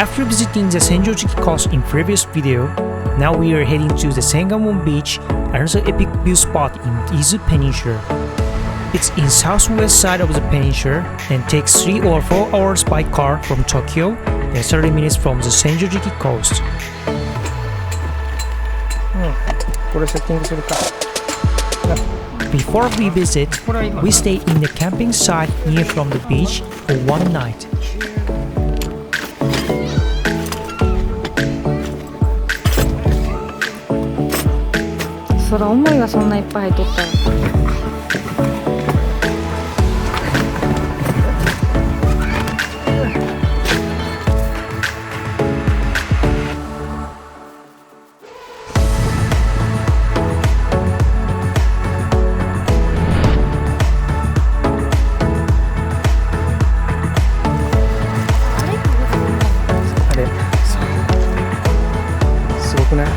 After visiting the Senganmon coast in previous video, now we are heading to the Senganmon Beach, another epic view spot in Izu Peninsula. It's in southwest side of the peninsula and takes 3 or 4 hours by car from Tokyo and 30 minutes from the Senganmon coast. これセッティングするか。 Before we visit, we stay in the camping site near from the beach for one night. そら思いがそんないっぱい入っとったよ。あれ、すごくない？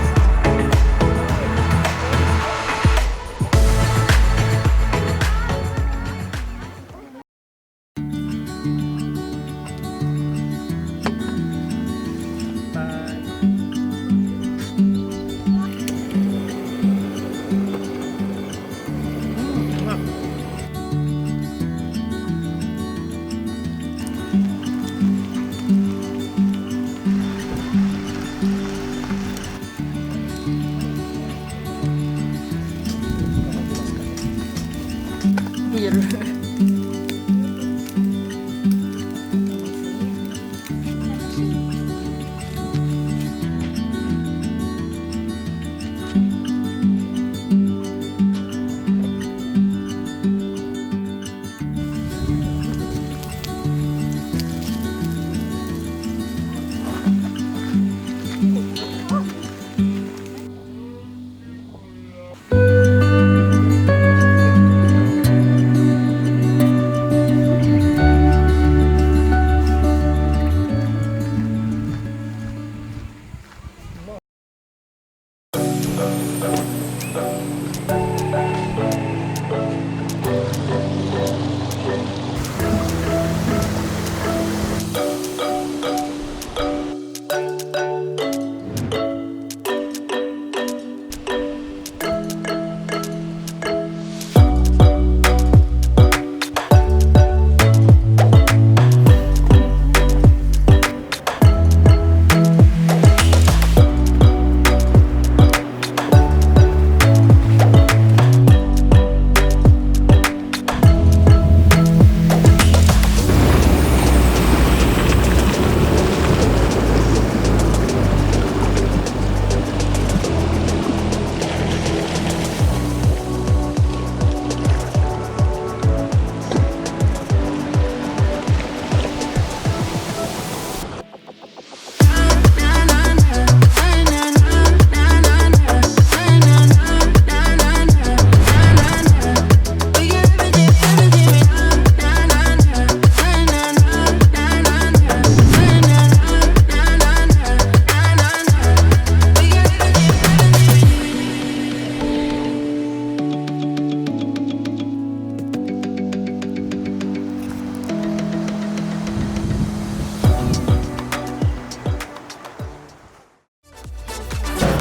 ビール。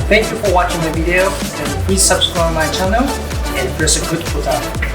Thank you for watching the video and please subscribe my channel and press a good button.